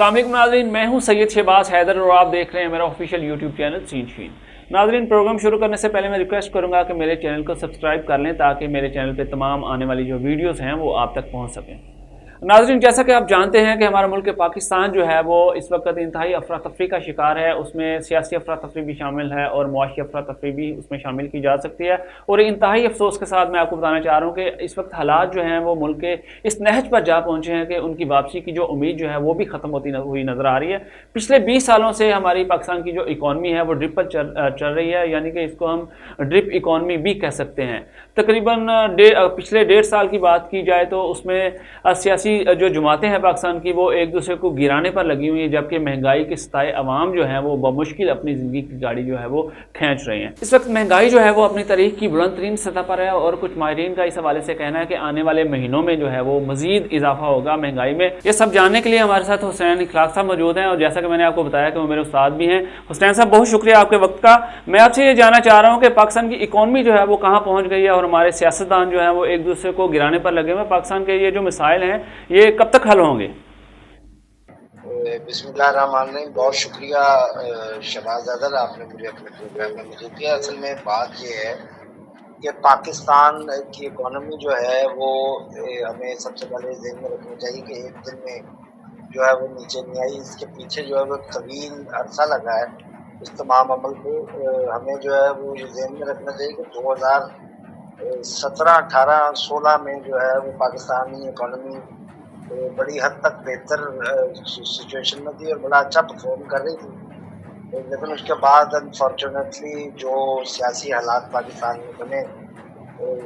अस्सलाम वालेकुम नाज़रीन, मैं हूं सैयद शहबाज हैदर और आप देख रहे हैं मेरा ऑफिशियल यूट्यूब चैनल सीन शीन। नाज़रीन, प्रोग्राम शुरू करने से पहले मैं रिक्वेस्ट करूंगा कि मेरे चैनल को सब्सक्राइब कर लें ताकि मेरे चैनल पे तमाम आने वाली जो वीडियोस हैं वो आप तक पहुंच सकें। नाज़रीन, जैसा कि आप जानते हैं कि हमारा मुल्क पाकिस्तान जो है वो इस वक्त इंतहाई अफरा तफरी का शिकार है। उसमें सियासी अफरा तफरी भी शामिल है और मुआशी अफरा तफरी भी उसमें शामिल की जा सकती है। और इंतहाई अफसोस के साथ मैं आपको बताना चाह रहा हूँ कि इस वक्त हालात जो हैं वो मुल्क के इस नहज पर जा पहुँचे हैं कि उनकी वापसी की जो उम्मीद जो है वो भी ख़त्म होती हुई नज़र आ रही है। पिछले 20 सालों से हमारी पाकिस्तान की जो इकॉनमी है वो ड्रिप पर चल रही है, यानी कि इसको हम ड्रिप इकॉनमी भी कह सकते हैं। तकरीबन पिछले 1.5 साल की बात की जाए तो उसमें सियासी जो जमातें हैं पाकिस्तान की वो एक दूसरे को गिराने पर लगी हुई हैं, जबकि महंगाई के सताए अवाम जो हैं वो बमुश्किल अपनी ज़िंदगी की गाड़ी जो है वो खींच रहे हैं। इस वक्त महंगाई जो है वो अपनी तारीख की बुलंद तरीन सतह पर है और कुछ माहिरीन का इस हवाले से कहना है कि आने वाले महीनों में जो है वो मजीद इजाफा होगा महंगाई में। ये सब जानने के लिए हमारे साथ हुसैन इखलाक साहब मौजूद हैं और जैसा कि मैंने आपको बताया कि वो मेरे उस्ताद भी हैं। हुसैन साहब, बहुत शुक्रिया आपके वक्त का। मैं आपसे ये जानना चाह रहा हूँ कि पाकिस्तान की इकॉनमी जो है वो कहाँ पहुँच गई है और हमारे सियासतदान जो है वो एक दूसरे को गिराने पर लगे हुए हैं। पाकिस्तान के ये जो मिसाइल हैं ये कब तक हल होंगे? बिस्मिल्लाहिर्रहमानिर्रहीम। बहुत शुक्रिया शहबाज अदर, आपने मुझे अपने प्रोग्राम में मौजूद किया। असल में बात ये है कि पाकिस्तान की इकॉनमी जो है वो हमें सबसे पहले ध्यान में रखना चाहिए कि एक दिन में जो है वो नीचे नहीं आई। इसके पीछे जो है वो तवील अरसा लगा है इस तमाम अमल को। हमें जो है वो ये ध्यान में रखना चाहिए कि 2017, 18, 16 में जो है वो पाकिस्तानी इकॉनमी बड़ी हद तक बेहतर सिचुएशन में थी और बड़ा अच्छा परफॉर्म कर रही थी। लेकिन उसके बाद अनफॉर्चुनेटली जो सियासी हालात पाकिस्तान में बने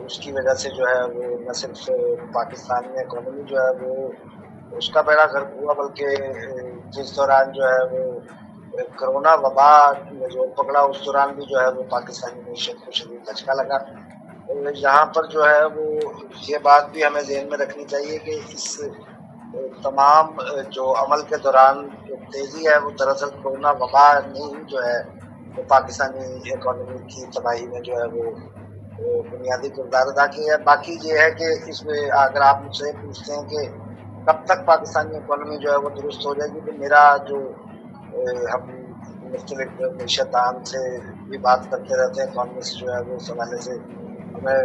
उसकी वजह से जो है वो न सिर्फ पाकिस्तान में इकॉनमी जो है वो उसका बेड़ा गर्क हुआ, बल्कि जिस दौरान जो है वो कोरोना वबा ने जोर पकड़ा उस दौरान भी जो है वो पाकिस्तानी मीशत को शदीद झटका लगा। यहाँ पर जो है वो ये बात भी हमें ध्यान में रखनी चाहिए कि इस तमाम जो अमल के दौरान जो तेज़ी है वो दरअसल कोरोना वबा ने ही जो है वो पाकिस्तानी इकॉनमी की तबाही में जो है वो बुनियादी किरदार अदा किया है। बाकी ये है कि इसमें अगर आप मुझसे पूछते हैं कि कब तक पाकिस्तानी इकॉनमी जो है वो दुरुस्त हो जाएगी, तो मेरा जो हम मुख्तलिफ मीशतदान से भी बात करते रहते हैं, इकॉनमिस्ट जो है वो इस हवाले से हमें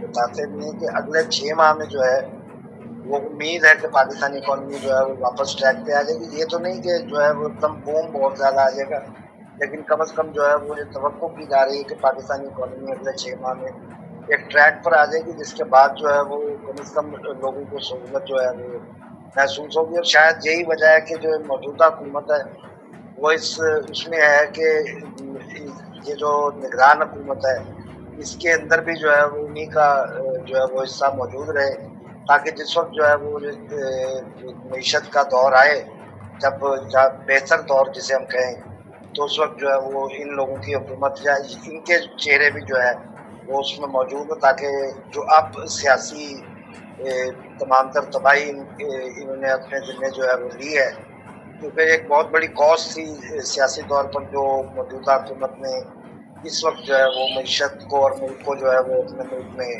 बताते भी हैं कि अगले 6 माह में जो है वो उम्मीद है कि पाकिस्तानी इकॉनमी जो है वो वापस ट्रैक पे आ जाएगी। ये तो नहीं कि जो है वो एकदम बूम बहुत ज़्यादा आ जाएगा, लेकिन कम से कम जो है वो ये तवक्को की जा रही है कि पाकिस्तानी इकॉनमी अगले 6 माह में एक ट्रैक पर आ जाएगी, जिसके बाद जो है वो कम से कम लोगों को सहूलत जो है वो महसूस होगी। और शायद यही वजह है कि जो मौजूदा हुकूमत है वो इसमें है कि ये जो निगरान हुकूमत है इसके अंदर भी जो है वो उन्हीं का जो है वो हिस्सा मौजूद रहे, ताकि जिस वक्त जो है वो मीशत का दौर आए, जब बेहतर दौर जिसे हम कहें, तो उस वक्त जो है वो इन लोगों की हुकूमत या इनके चेहरे भी जो है वो उसमें मौजूद हो, ताकि जो अब सियासी तमाम तर तबाही इन्होंने अपने जिम्मे जो है वो ली है, क्योंकि एक बहुत बड़ी कॉस्ट थी सियासी तौर पर जो मौजूदा हुकूमत ने इस वक्त जो है वो मीशत को और मुल्क को जो है वो अपने मुल्क में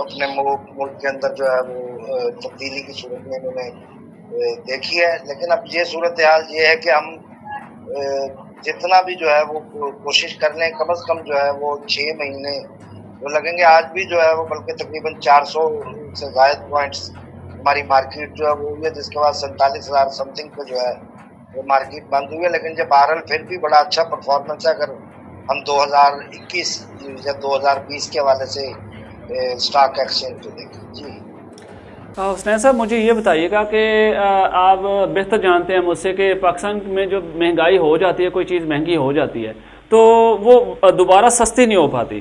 अपने मुल्क के अंदर जो है वो तब्दीली की सूरत में इन्होंने देखी है। लेकिन अब ये सूरत हाल ये है कि हम जितना भी जो है वो कोशिश कर लें, कम से कम जो है वो 6 महीने वो लगेंगे। आज भी जो है वो बल्कि तकरीबन 400 से ज़ायद पॉइंट्स हमारी मार्केट जो है वो हुई है, जिसके बाद 47,000 समथिंग पे जो है वो मार्केट बंद हुई है। लेकिन जब बहरहाल फिर भी बड़ा अच्छा परफॉर्मेंस है अगर हम 2021 या 2020 के हवाले से स्टॉक एक्सचेंज को देखें। जी हुसैन साहब, मुझे ये बताइएगा कि आप बेहतर जानते हैं मुझसे कि पाकिस्तान में जो महंगाई हो जाती है, कोई चीज़ महंगी हो जाती है तो वो दोबारा सस्ती नहीं हो पाती,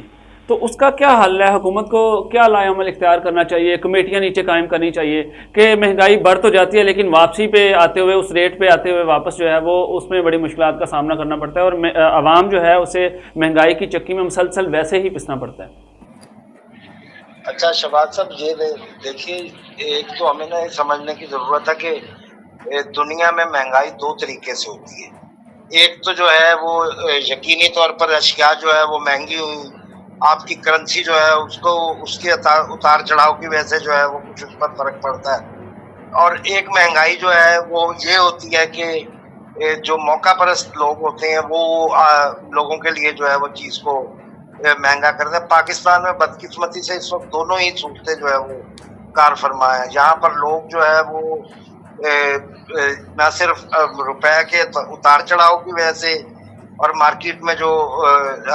तो उसका क्या हल है? हुकूमत को क्या लाएअमल इख्तियार करना चाहिए? कमेटियाँ नीचे कायम करनी चाहिए कि महंगाई बढ़ तो जाती है लेकिन वापसी पे आते हुए, उस रेट पे आते हुए वापस जो है वो उसमें बड़ी मुश्किलात का सामना करना पड़ता है और आवाम जो है उसे महंगाई की चक्की में मुसलसल वैसे ही पिसना पड़ता है। अच्छा शहबाज साहब, ये देखिए, एक तो हमें ना समझने की ज़रूरत है कि दुनिया में महंगाई 2 तरीके से होती है। एक तो जो है वो यकीनी तौर पर अशिया जो है वो महंगी हुई, आपकी करेंसी जो है उसको उसके उतार चढ़ाव की वजह से जो है वो कुछ उस पर फर्क पड़ता है। اور ایک مہنگائی جو ہے وہ یہ ہوتی ہے کہ جو موقع پرست لوگ ہوتے ہیں وہ لوگوں کے لیے جو ہے وہ چیز کو مہنگا کرتے ہیں. پاکستان میں بدقسمتی سے اس وقت دونوں ہی صورتیں جو ہے وہ کار فرما ہے. یہاں پر لوگ جو ہے وہ نہ صرف روپے کے اتار چڑھاؤ کی وجہ سے اور مارکیٹ میں جو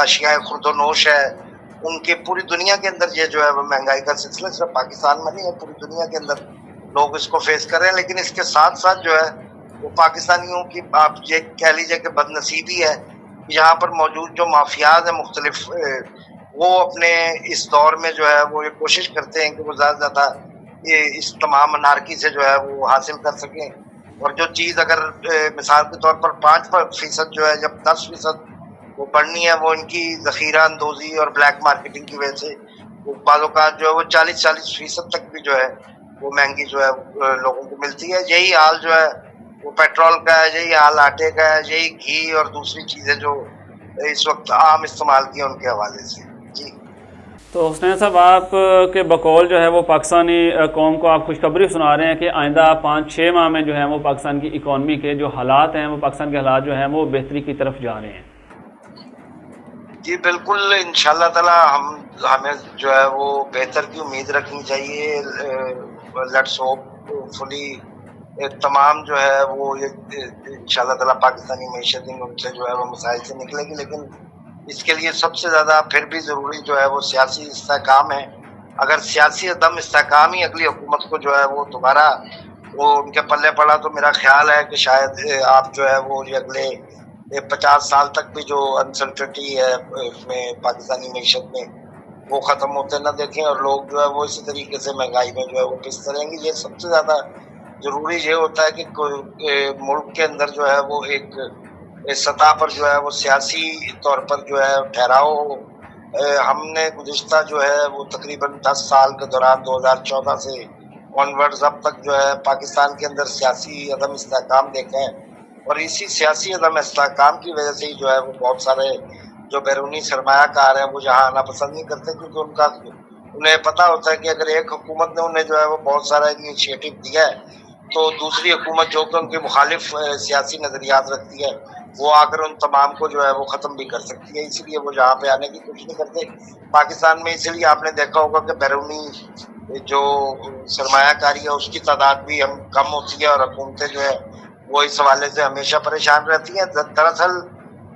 اشیاء خرد و نوش ہے ان کے پوری دنیا کے اندر یہ جو ہے وہ مہنگائی کا سلسلہ صرف پاکستان میں نہیں ہے، پوری دنیا کے اندر لوگ اس کو فیس کر رہے ہیں. لیکن اس کے ساتھ ساتھ جو ہے وہ پاکستانیوں کی آپ یہ کہہ لیجیے کہ بد نصیبی ہے. یہاں پر موجود جو مافیاز ہیں مختلف، وہ اپنے اس دور میں جو ہے وہ یہ کوشش کرتے ہیں کہ وہ زیادہ سے زیادہ اس تمام انارکی سے جو ہے وہ حاصل کر سکیں. اور جو چیز اگر مثال کے طور پر 5% جو ہے جب 10% وہ بڑھنی ہے، وہ ان کی ذخیرہ اندوزی اور بلیک مارکیٹنگ کی وجہ سے وہ بعض اوقات جو ہے وہ 40% تک بھی جو ہے وہ مہنگی جو ہے لوگوں کو ملتی ہے. یہی حال جو ہے وہ پیٹرول کا ہے، یہی حال آٹے کا ہے، یہی گھی اور دوسری چیزیں جو اس وقت عام استعمال کی ہیں ان کے حوالے سے. جی تو حسنین صاحب، آپ کے بقول جو ہے وہ پاکستانی قوم کو آپ خوشخبری سنا رہے ہیں کہ آئندہ 5-6 ماہ میں جو ہے وہ پاکستان کی اکانومی کے جو حالات ہیں، وہ پاکستان کے حالات جو ہیں وہ بہتری کی طرف جا رہے ہیں. جی بالکل، انشاءاللہ تعالی ہمیں جو ہے وہ بہتر کی امید رکھنی چاہیے. لیٹس ہوپ فلی تمام جو ہے وہ انشاءاللہ تعالی پاکستانی معیشت ان سے جو ہے وہ مسائل سے نکلے گی. لیکن اس کے لیے سب سے زیادہ پھر بھی ضروری جو ہے وہ سیاسی استحکام ہے. اگر سیاسی عدم استحکام ہی اگلی حکومت کو جو ہے وہ دوبارہ وہ ان کے پلے پڑا تو میرا خیال ہے کہ شاید آپ جو ہے وہ اگلے 50 سال تک بھی جو انسرٹنٹی ہے اس میں پاکستانی معیشت میں وہ ختم ہوتے نہ دیکھیں، اور لوگ جو ہے وہ اسی طریقے سے مہنگائی میں جو ہے وہ پستے رہیں گے. یہ سب سے زیادہ ضروری یہ ہوتا ہے کہ ملک کے اندر جو ہے وہ ایک سطح پر جو ہے وہ سیاسی طور پر جو ہے ٹھہراؤ. ہم نے گزشتہ جو ہے وہ تقریباً 10 سال کے دوران 2014 سے آنورڈز اب تک جو ہے پاکستان کے اندر سیاسی عدم استحکام دیکھا ہے. اور اسی سیاسی عدم استحکام کی وجہ سے ہی جو ہے وہ بہت سارے جو بیرونی سرمایہ کار ہیں وہ یہاں آنا پسند نہیں کرتے، کیونکہ انہیں پتہ ہوتا ہے کہ اگر ایک حکومت نے انہیں جو ہے وہ بہت سارا انیشیٹو دیا ہے تو دوسری حکومت جو کہ ان کے مخالف سیاسی نظریات رکھتی ہے وہ آ کر ان تمام کو جو ہے وہ ختم بھی کر سکتی ہے. اسی لیے وہ یہاں پہ آنے کی کوشش نہیں کرتے. پاکستان میں اسی لیے آپ نے دیکھا ہوگا کہ بیرونی جو سرمایہ کاری ہے اس کی تعداد بھی کم ہوتی ہے اور حکومتیں جو ہے وہ اس حوالے سے ہمیشہ پریشان رہتی ہیں. دراصل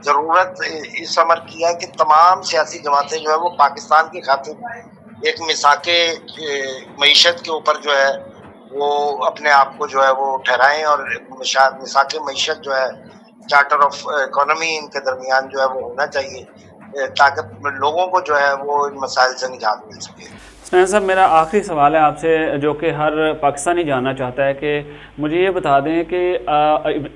ضرورت اس امر کی ہے کہ تمام سیاسی جماعتیں جو ہے وہ پاکستان کی خاطر ایک مساق معیشت کے اوپر جو ہے وہ اپنے آپ کو جو ہے وہ ٹھہرائیں، اور مساق معیشت جو ہے چارٹر آف اکانومی ان کے درمیان جو ہے وہ ہونا چاہیے تاکہ لوگوں کو جو ہے وہ ان مسائل سے نجات مل سکے. حسنین صاحب، میرا آخری سوال ہے آپ سے جو کہ ہر پاکستانی جاننا چاہتا ہے کہ مجھے یہ بتا دیں کہ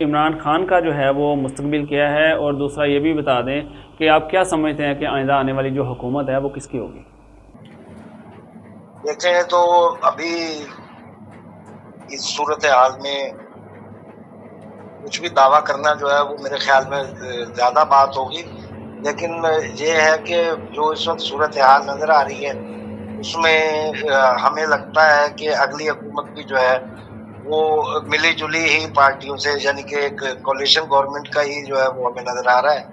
عمران خان کا جو ہے وہ مستقبل کیا ہے، اور دوسرا یہ بھی بتا دیں کہ آپ کیا سمجھتے ہیں کہ آئندہ آنے والی جو حکومت ہے وہ کس کی ہوگی؟ دیکھیں تو ابھی اس صورتحال میں کچھ بھی دعویٰ کرنا جو ہے وہ میرے خیال میں زیادہ بات ہوگی. لیکن یہ ہے کہ جو اس وقت صورتحال نظر آ رہی ہے اس میں ہمیں لگتا ہے کہ اگلی حکومت بھی جو ہے وہ ملی جلی ہی پارٹیوں سے، یعنی کہ ایک کولیشن گورنمنٹ کا ہی جو ہے وہ ہمیں نظر آ رہا ہے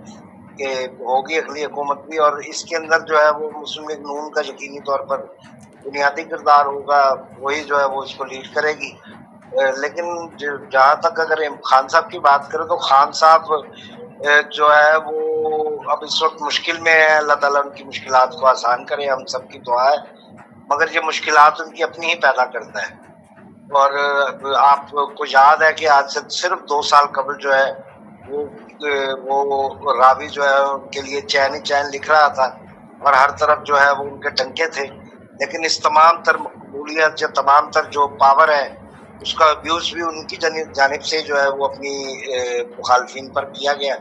کہ ہوگی اگلی حکومت بھی. اور اس کے اندر جو ہے وہ مسلم لیگ نون کا یقینی طور پر بنیادی کردار ہوگا، وہی جو ہے وہ اس کو لیڈ کرے گی. لیکن جہاں تک اگر خان صاحب کی بات کریں تو خان صاحب جو ہے وہ اب اس وقت مشکل میں ہے. اللہ تعالیٰ ان کی مشکلات کو آسان کرے، ہم سب کی دعا ہے. مگر یہ مشکلات ان کی اپنی ہی پیدا کرتا ہے. اور آپ کو یاد ہے کہ آج سے صرف 2 سال قبل جو ہے وہ راوی جو ہے ان کے لیے چین ہی چین لکھ رہا تھا اور ہر طرف جو ہے وہ ان کے ٹنکے تھے. لیکن اس تمام تر مقبولیت یا تمام تر جو پاور ہے اس کا ابیوز بھی ان کی جانب سے جو ہے وہ اپنی مخالفین پر کیا گیا،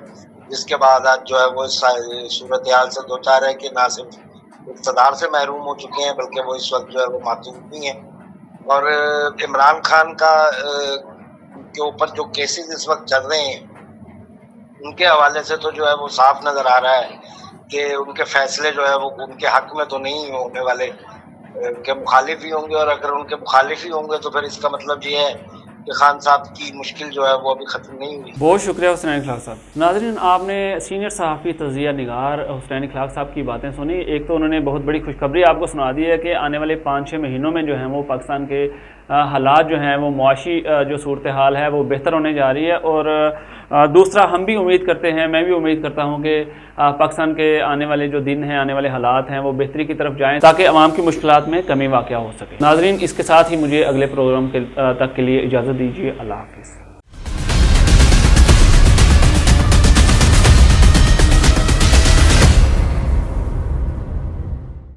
جس کے بعد آج جو ہے وہ صورتحال سے دو چار ہے کہ نہ صرف اقتدار سے محروم ہو چکے ہیں بلکہ وہ اس وقت جو ہے وہ معطوف بھی ہیں. اور عمران خان کا کے اوپر جو کیسز اس وقت چل رہے ہیں ان کے حوالے سے تو جو ہے وہ صاف نظر آ رہا ہے کہ ان کے فیصلے جو ہے وہ ان کے حق میں تو نہیں ہونے والے. उनके मुखालिफ ही होंगे, और अगर उनके मुखालिफ ही होंगे तो फिर इसका मतलब ये है कि खान साहब की मुश्किल जो है वो अभी ख़त्म नहीं हुई। बहुत शुक्रिया हुसैन इखलाक साहब। नाज़रीन, आपने सीनियर सहाफ़ी तज़किया निगार हुसैन इखलाक साहब की बातें सुनी। एक तो उन्होंने बहुत बड़ी खुशखबरी आपको सुना दी है कि आने वाले 5-6 महीनों में जो हैं वो पाकिस्तान के हालात जो हैं वो मुआशी जो सूरत हाल है वो बेहतर होने जा रही है। और दूसरा, हम भी उम्मीद करते हैं, मैं भी उम्मीद करता हूँ कि पाकिस्तान के आने वाले जो दिन हैं, आने वाले हालात हैं वो बेहतरी की तरफ जाएँ ताकि अवाम की मुश्किलात में कमी वाक़या हो सके। नाज़रीन, इसके साथ ही मुझे अगले प्रोग्राम तक के लिए इजाज़त दीजिए। अल्लाह हाफ़िज़।